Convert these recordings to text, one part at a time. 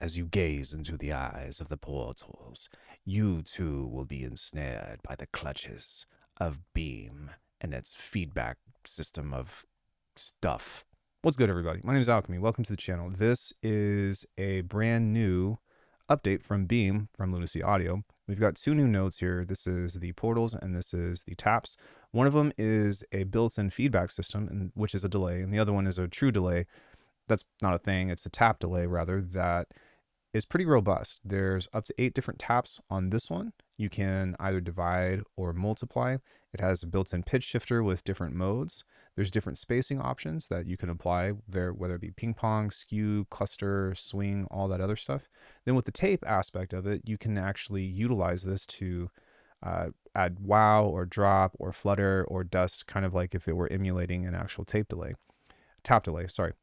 As you gaze into the eyes of the portals, you too will be ensnared by the clutches of Beam and its feedback system of stuff. What's good, everybody? My name is Alckemy. Welcome to the channel. This is a brand new update from Beam from Lunacy Audio. We've got two new nodes here. This is the portals and this is the taps. One of them is a built-in feedback system, which is a delay, and the other one is a true delay. That's not a thing. It's a tap delay, rather, that is pretty robust. There's up to 8 different taps on this one. You can either divide or multiply. It has a built-in pitch shifter with different modes. There's different spacing options that you can apply there, whether it be ping pong, skew, cluster, swing, all that other stuff. Then with the tape aspect of it, you can actually utilize this to add wow or drop or flutter or dust, kind of like if it were emulating an actual tap delay, sorry.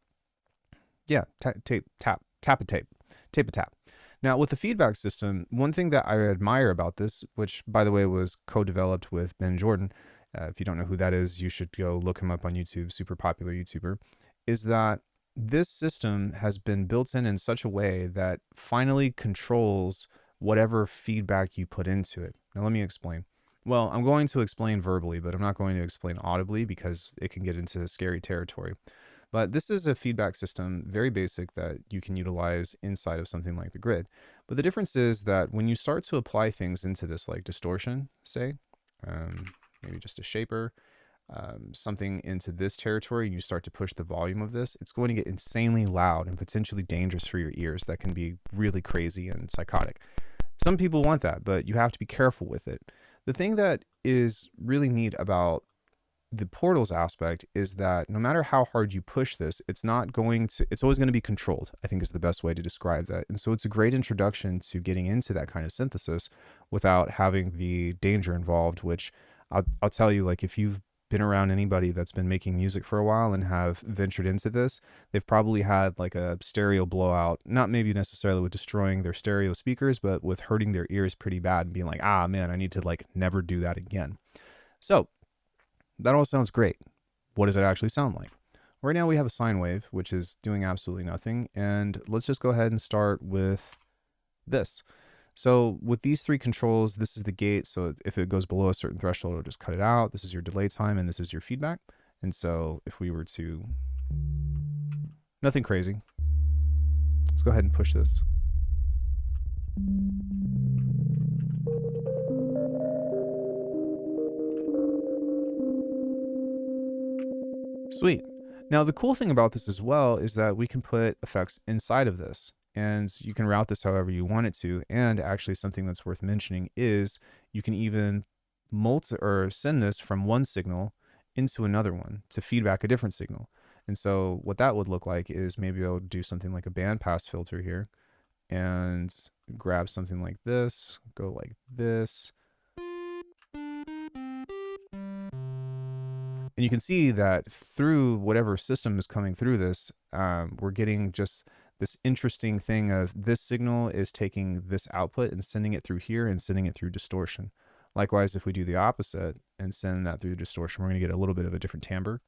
Yeah, tap a tap. Now with the feedback system, one thing that I admire about this, which by the way was co-developed with Ben Jordan, if you don't know who that is, you should go look him up on YouTube, super popular YouTuber, is that this system has been built in such a way that finally controls whatever feedback you put into it. Now let me explain. Well, I'm going to explain verbally, but I'm not going to explain audibly because it can get into scary territory. But this is a feedback system, very basic, that you can utilize inside of something like the grid. But the difference is that when you start to apply things into this, like distortion, say, maybe just a shaper, something into this territory, and you start to push the volume of this, it's going to get insanely loud and potentially dangerous for your ears. That can be really crazy and psychotic. Some people want that, but you have to be careful with it. The thing that is really neat about the portals aspect is that no matter how hard you push this, it's always going to be controlled, I think is the best way to describe that. And so it's a great introduction to getting into that kind of synthesis without having the danger involved, which I'll tell you, like, if you've been around anybody that's been making music for a while and have ventured into this, they've probably had like a stereo blowout, not maybe necessarily with destroying their stereo speakers, but with hurting their ears pretty bad and being like, ah, man, I need to like never do that again. So that all sounds great. What does it actually sound like? Right now we have a sine wave, which is doing absolutely nothing. And let's just go ahead and start with this. So with these 3 controls, this is the gate. So if it goes below a certain threshold, it'll just cut it out. This is your delay time, and this is your feedback. And so if we were to, nothing crazy. Let's go ahead and push this. Sweet. Now the cool thing about this as well is that we can put effects inside of this, and you can route this however you want it to. And actually something that's worth mentioning is you can even send this from one signal into another one to feedback a different signal. And so what that would look like is maybe I'll do something like a bandpass filter here and grab something like this, go like this. And you can see that through whatever system is coming through this, we're getting just this interesting thing of this signal is taking this output and sending it through here and sending it through distortion. Likewise, if we do the opposite and send that through distortion, we're going to get a little bit of a different timbre.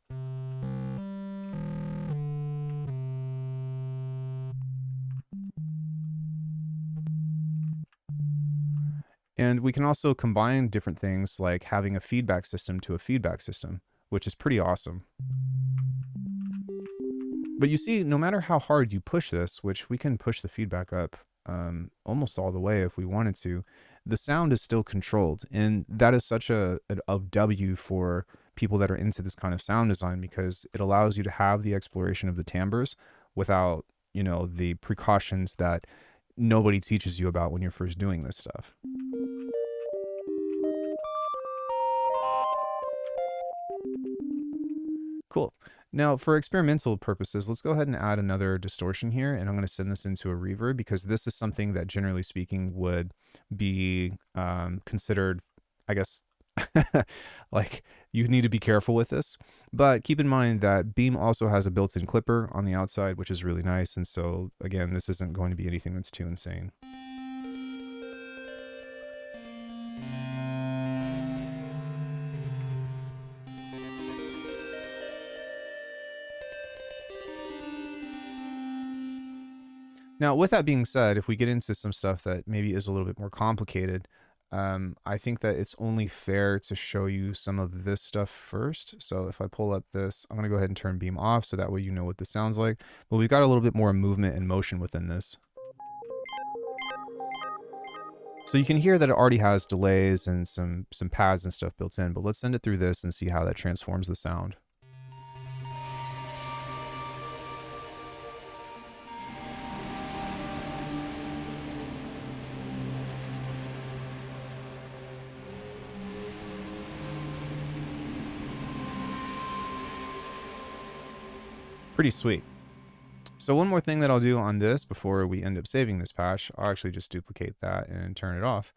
And we can also combine different things, like having a feedback system to a feedback system, which is pretty awesome. But you see, no matter how hard you push this, which we can push the feedback up almost all the way if we wanted to, the sound is still controlled. And that is such a W for people that are into this kind of sound design, because it allows you to have the exploration of the timbres without, you know, the precautions that nobody teaches you about when you're first doing this stuff. Cool. Now for experimental purposes, let's go ahead and add another distortion here, and I'm going to send this into a reverb because this is something that generally speaking would be considered, I guess, like you need to be careful with this. But keep in mind that Beam also has a built-in clipper on the outside, which is really nice. And so again, this isn't going to be anything that's too insane. Now, with that being said, if we get into some stuff that maybe is a little bit more complicated, I think that it's only fair to show you some of this stuff first. So if I pull up this, I'm going to go ahead and turn beam off so that way you know what this sounds like. But we've got a little bit more movement and motion within this. So you can hear that it already has delays and some pads and stuff built in, but let's send it through this and see how that transforms the sound. Pretty sweet. So one more thing that I'll do on this before we end up saving this patch, I'll actually just duplicate that and turn it off,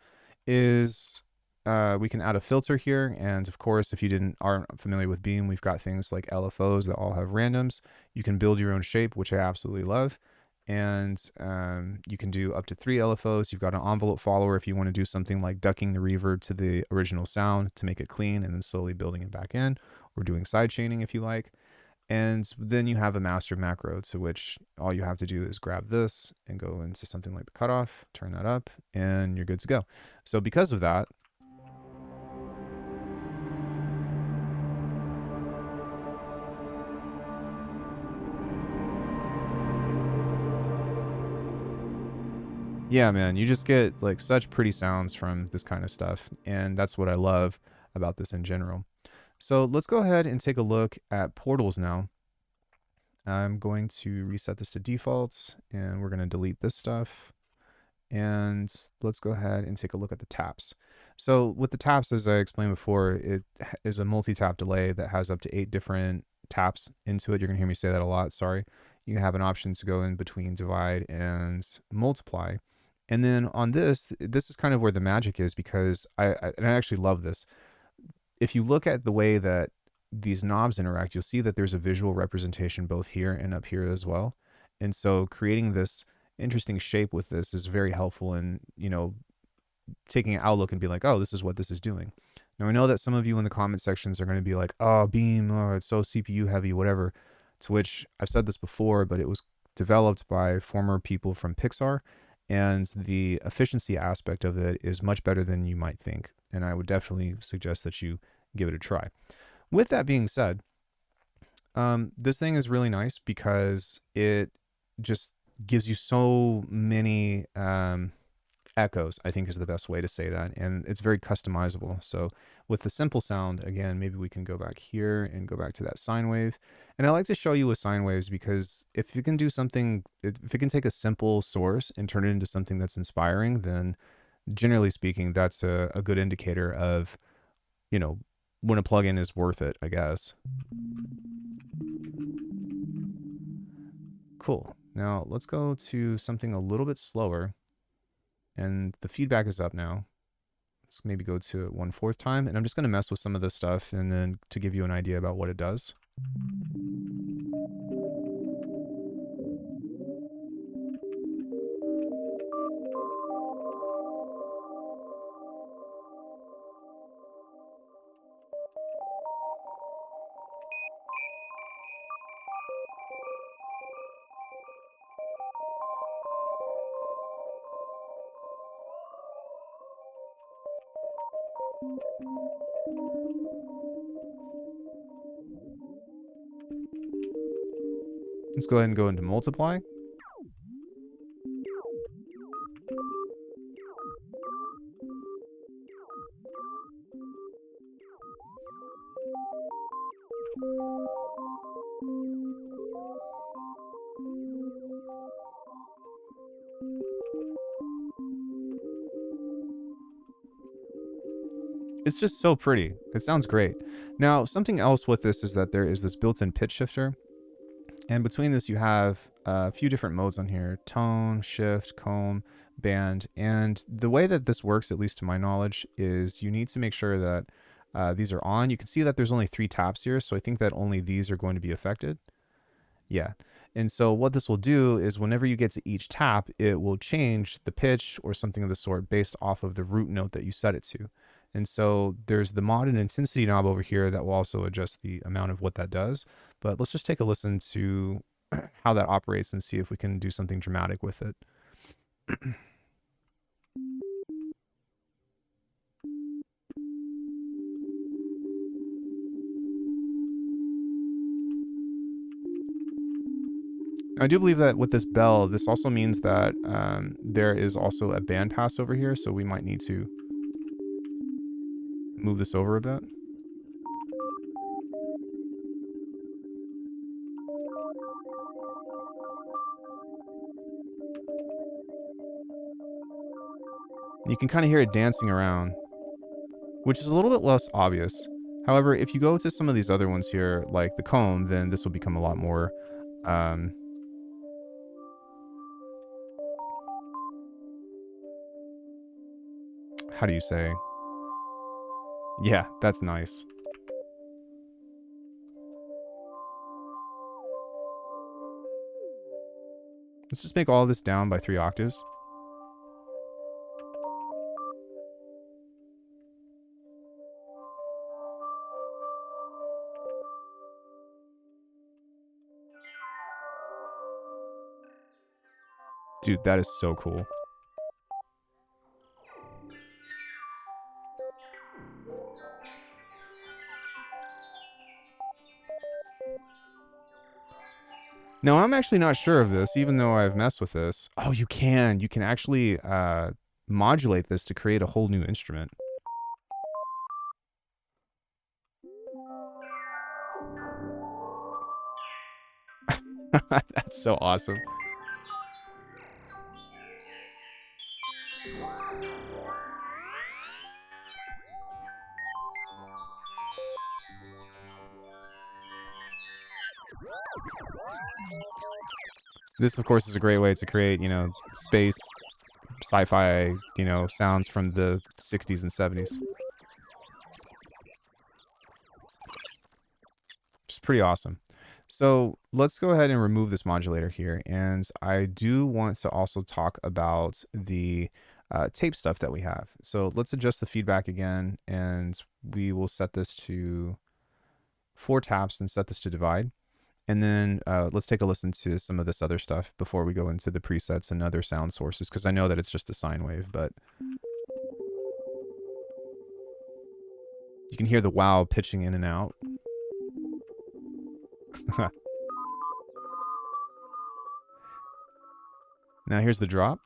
is we can add a filter here. And of course, if you aren't familiar with Beam, we've got things like LFOs that all have randoms. You can build your own shape, which I absolutely love. And you can do up to 3 LFOs. You've got an envelope follower if you want to do something like ducking the reverb to the original sound to make it clean and then slowly building it back in, or doing side chaining if you like. And then you have a master macro to which all you have to do is grab this and go into something like the cutoff, turn that up, and you're good to go. So because of that, yeah, man, you just get like such pretty sounds from this kind of stuff. And that's what I love about this in general. So let's go ahead and take a look at portals now. I'm going to reset this to default and we're going to delete this stuff. And let's go ahead and take a look at the taps. So with the taps, as I explained before, it is a multi-tap delay that has up to 8 different taps into it. You're going to hear me say that a lot, sorry. You have an option to go in between divide and multiply. And then on this is kind of where the magic is, because I actually love this. If you look at the way that these knobs interact, you'll see that there's a visual representation both here and up here as well. And so creating this interesting shape with this is very helpful in, you know, taking an outlook and be like, oh, this is what this is doing. Now I know that some of you in the comment sections are going to be like, oh, Beam, oh, it's so CPU heavy, whatever. To which I've said this before, but it was developed by former people from Pixar, and the efficiency aspect of it is much better than you might think. And I would definitely suggest that you give it a try. With that being said, this thing is really nice because it just gives you so many echoes, I think is the best way to say that. And it's very customizable. So with the simple sound, again, maybe we can go back here and go back to that sine wave. And I like to show you with sine waves because if you can do something, if it can take a simple source and turn it into something that's inspiring, then generally speaking, that's a good indicator of, you know, when a plugin is worth it, I guess. Cool. Now let's go to something a little bit slower. And the feedback is up now. Let's maybe go to it 1/4 time. And I'm just going to mess with some of this stuff and then to give you an idea about what it does. Let's go ahead and go into multiply. It's just so pretty. It sounds great. Now, something else with this is that there is this built-in pitch shifter. And between this, you have a few different modes on here: tone, shift, comb, band. And the way that this works, at least to my knowledge, is you need to make sure that these are on. You can see that there's only 3 taps here, so I think that only these are going to be affected. Yeah. And so what this will do is whenever you get to each tap, it will change the pitch or something of the sort based off of the root note that you set it to. And so there's the mod and intensity knob over here that will also adjust the amount of what that does. But let's just take a listen to how that operates and see if we can do something dramatic with it. I do believe that with this bell, this also means that there is also a bandpass over here, so we might need to move this over a bit. You can kind of hear it dancing around, which is a little bit less obvious. However, if you go to some of these other ones here, like the comb, then this will become a lot more, how do you say? Yeah, that's nice. Let's just make all this down by 3 octaves. Dude, that is so cool. No, I'm actually not sure of this, even though I've messed with this. Oh, you can. You can actually modulate this to create a whole new instrument. That's so awesome. This, of course, is a great way to create, you know, space, sci-fi, you know, sounds from the 60s and 70s. Which is pretty awesome. So let's go ahead and remove this modulator here. And I do want to also talk about the tape stuff that we have. So let's adjust the feedback again, and we will set this to 4 taps and set this to divide. And then let's take a listen to some of this other stuff before we go into the presets and other sound sources, because I know that it's just a sine wave, but you can hear the wow pitching in and out. Now here's the drop.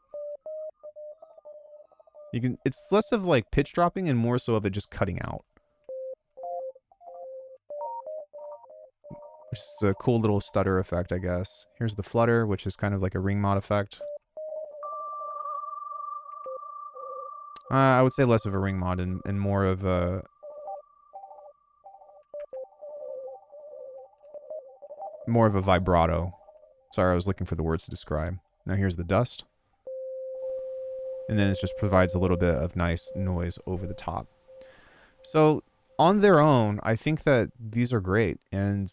You can, it's less of like pitch dropping and more so of it just cutting out. Which is a cool little stutter effect, I guess. Here's the flutter, which is kind of like a ring mod effect. I would say less of a ring mod and more of a... more of a vibrato. Sorry, I was looking for the words to describe. Now here's the dust. And then it just provides a little bit of nice noise over the top. So on their own, I think that these are great. And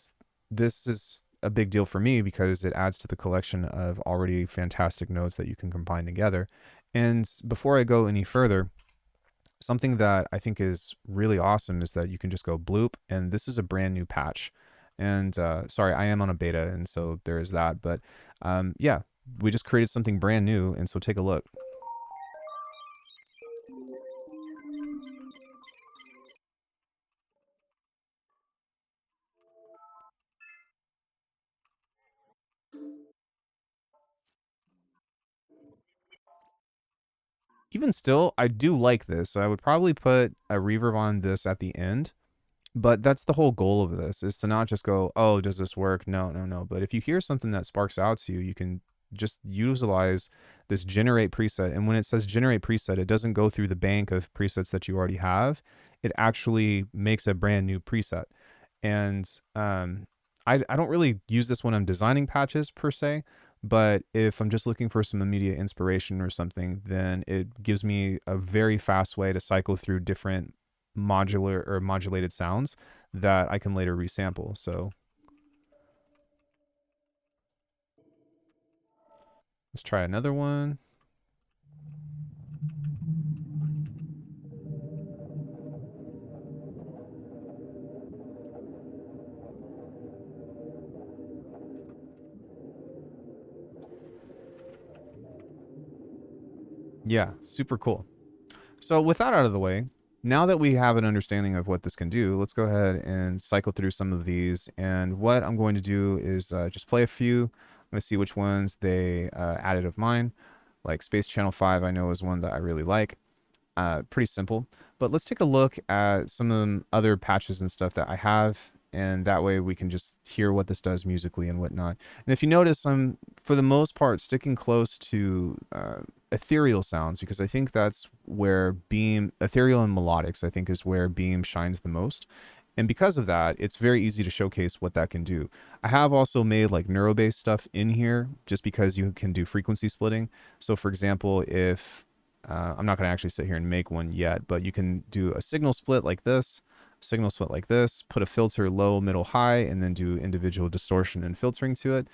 this is a big deal for me because it adds to the collection of already fantastic notes that you can combine together. And before I go any further, something that I think is really awesome is that you can just go bloop, and this is a brand new patch. And sorry, I am on a beta, and so there is that. But yeah, we just created something brand new, and so take a look. Even still, I do like this. So I would probably put a reverb on this at the end. But that's the whole goal of this, is to not just go, oh, does this work? No, no, no. But if you hear something that sparks out to you, you can just utilize this generate preset. And when it says generate preset, it doesn't go through the bank of presets that you already have. It actually makes a brand new preset. And I don't really use this when I'm designing patches per se, but if I'm just looking for some immediate inspiration or something, then it gives me a very fast way to cycle through different modular or modulated sounds that I can later resample. So let's try another one. Yeah, super cool. So with that out of the way, now that we have an understanding of what this can do, let's go ahead and cycle through some of these. And what I'm going to do is just play a few. I'm going to see which ones they added of mine. Like Space Channel 5, I know is one that I really like. Pretty simple. But let's take a look at some of the other patches and stuff that I have. And that way we can just hear what this does musically and whatnot. And if you notice, I'm, for the most part, sticking close to ethereal sounds, because I think that's where Beam, ethereal and melodics, I think is where Beam shines the most. And because of that, it's very easy to showcase what that can do. I have also made like neuro-based stuff in here just because you can do frequency splitting. So for example, if I'm not going to actually sit here and make one yet, but you can do a signal split like this, signal split like this, put a filter low, middle, high, and then do individual distortion and filtering to it.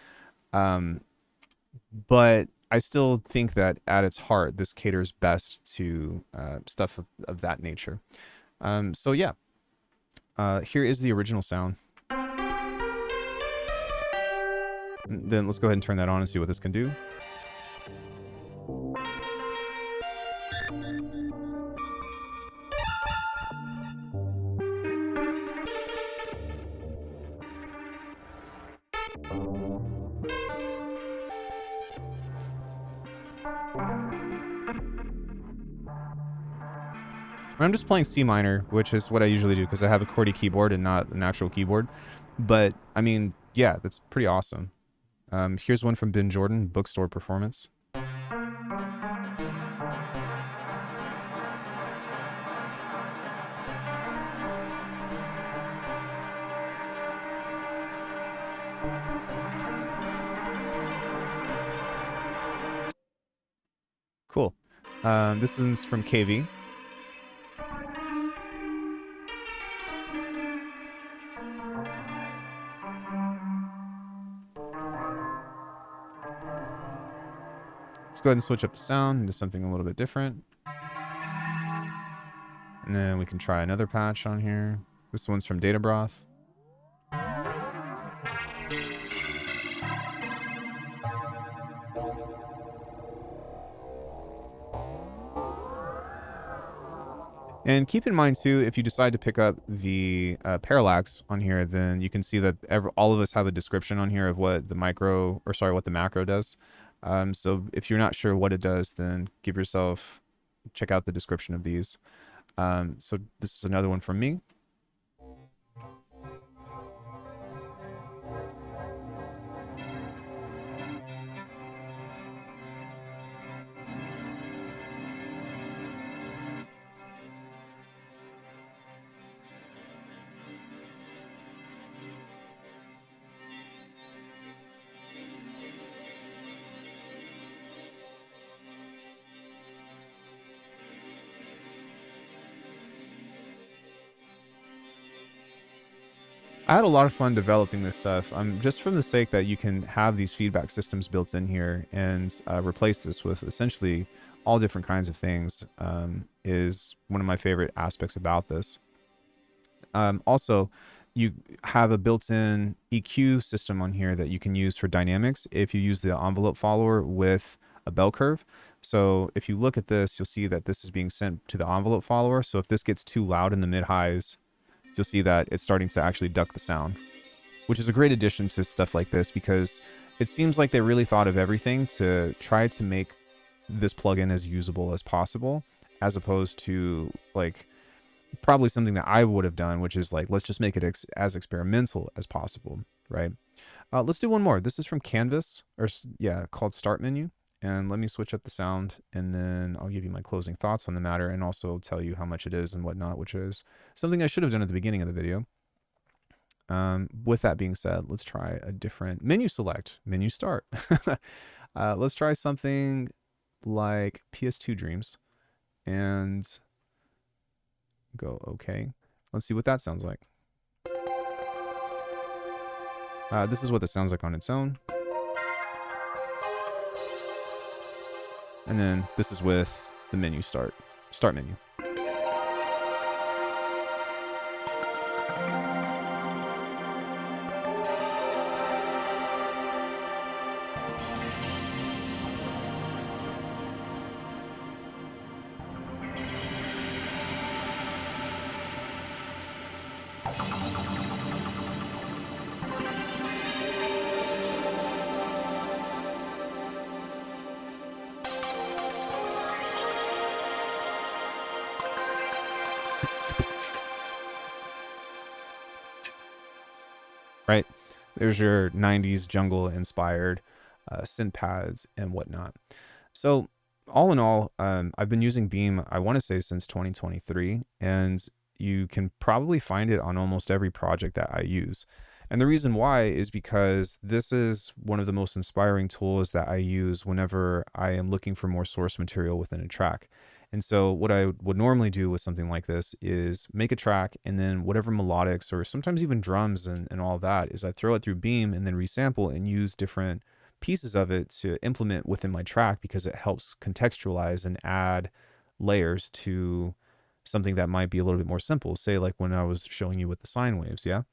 But I still think that at its heart, this caters best to stuff of that nature. So yeah, here is the original sound. And then let's go ahead and turn that on and see what this can do. I'm just playing C minor, which is what I usually do because I have a QWERTY keyboard and not an actual keyboard. But I mean, yeah, that's pretty awesome. Here's one from Benn Jordan, Bookstore Performance. Cool. This is from KV. Let's go ahead and switch up the sound into something a little bit different. And then we can try another patch on here. This one's from Data Broth. And keep in mind too, if you decide to pick up the parallax on here, then you can see that all of us have a description on here of what the what the macro does. So if you're not sure what it does, then check out the description of these. So this is another one from me. I had a lot of fun developing this stuff. Just from the sake that you can have these feedback systems built in here and replace this with essentially all different kinds of things is one of my favorite aspects about this. Also, you have a built-in EQ system on here that you can use for dynamics if you use the envelope follower with a bell curve. So if you look at this, you'll see that this is being sent to the envelope follower. So if this gets too loud in the mid-highs, you'll see that it's starting to actually duck the sound, which is a great addition to stuff like this because it seems like they really thought of everything to try to make this plugin as usable as possible, as opposed to like probably something that I would have done, which is like, let's just make it as experimental as possible, right? Let's do one more. This is from Canvas, called Start Menu. And let me switch up the sound, and then I'll give you my closing thoughts on the matter and also tell you how much it is and whatnot, which is something I should have done at the beginning of the video. With that being said, let's try a different menu select, menu start. Let's try something like PS2 Dreams and go okay. Let's see what that sounds like. This is what this sounds like on its own. And then this is with the menu start menu. There's your 90s jungle inspired synth pads and whatnot. So all in all, I've been using Beam, I want to say since 2023, and you can probably find it on almost every project that I use. And the reason why is because this is one of the most inspiring tools that I use whenever I am looking for more source material within a track. And so what I would normally do with something like this is make a track, and then whatever melodics or sometimes even drums and all that is I throw it through Beam and then resample and use different pieces of it to implement within my track, because it helps contextualize and add layers to something that might be a little bit more simple, say like when I was showing you with the sine waves. Yeah.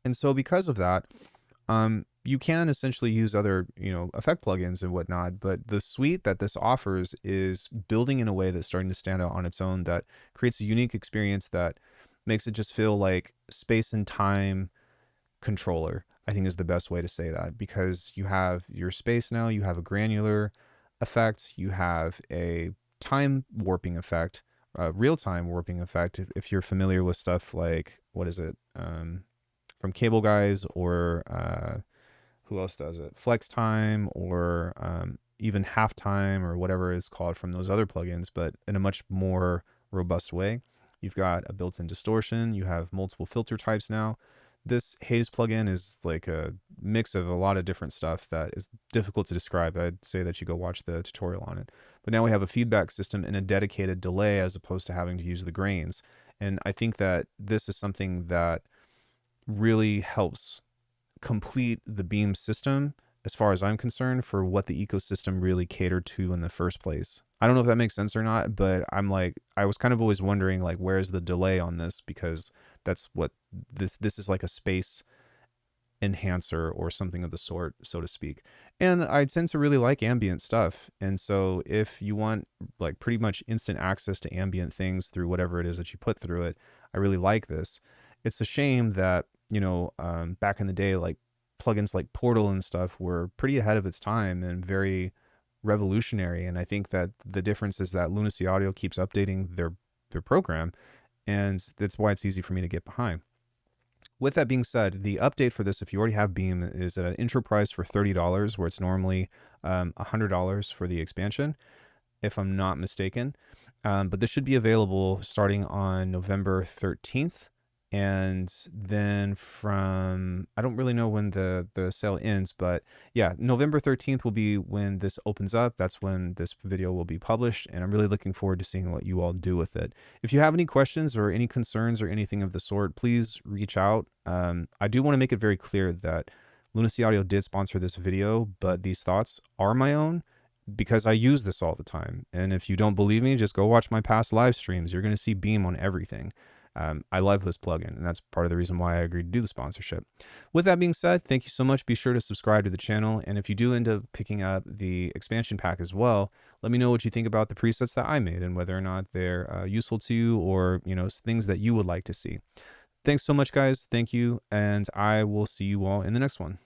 And so because of that, you can essentially use other, effect plugins and whatnot, but the suite that this offers is building in a way that's starting to stand out on its own, that creates a unique experience that makes it just feel like space and time controller, I think is the best way to say that, because you have your space now, you have a granular effect, you have a time warping effect, real-time warping effect. If you're familiar with stuff like, what is it, from Cable Guys, or who else does it? Flex Time, or even Halftime, or whatever it's called from those other plugins, but in a much more robust way. You've got a built-in distortion. You have multiple filter types now. This Haze plugin is like a mix of a lot of different stuff that is difficult to describe. I'd say that you go watch the tutorial on it. But now we have a feedback system and a dedicated delay, as opposed to having to use the grains. And I think that this is something that really helps complete the Beam system, as far as I'm concerned, for what the ecosystem really catered to in the first place. I don't know if that makes sense or not, but I was kind of always wondering, like, where's the delay on this? Because that's what this is, like a space enhancer or something of the sort, so to speak. And I tend to really like ambient stuff. And so if you want like pretty much instant access to ambient things through whatever it is that you put through it, I really like this. It's a shame that, back in the day, like plugins like Portal and stuff were pretty ahead of its time and very revolutionary. And I think that the difference is that Lunacy Audio keeps updating their program, and that's why it's easy for me to get behind. With that being said, the update for this, if you already have Beam, is at an intro price for $30, where it's normally $100 for the expansion, if I'm not mistaken. But this should be available starting on November 13th. And then from, I don't really know when the sale ends, but yeah, November 13th will be when this opens up. That's when this video will be published. And I'm really looking forward to seeing what you all do with it. If you have any questions or any concerns or anything of the sort, please reach out. I do want to make it very clear that Lunacy Audio did sponsor this video, but these thoughts are my own, because I use this all the time. And if you don't believe me, just go watch my past live streams. You're going to see Beam on everything. I love this plugin, and that's part of the reason why I agreed to do the sponsorship. With that being said, thank you so much. Be sure to subscribe to the channel. And if you do end up picking up the expansion pack as well, let me know what you think about the presets that I made and whether or not they're useful to you, or, things that you would like to see. Thanks so much, guys. Thank you. And I will see you all in the next one.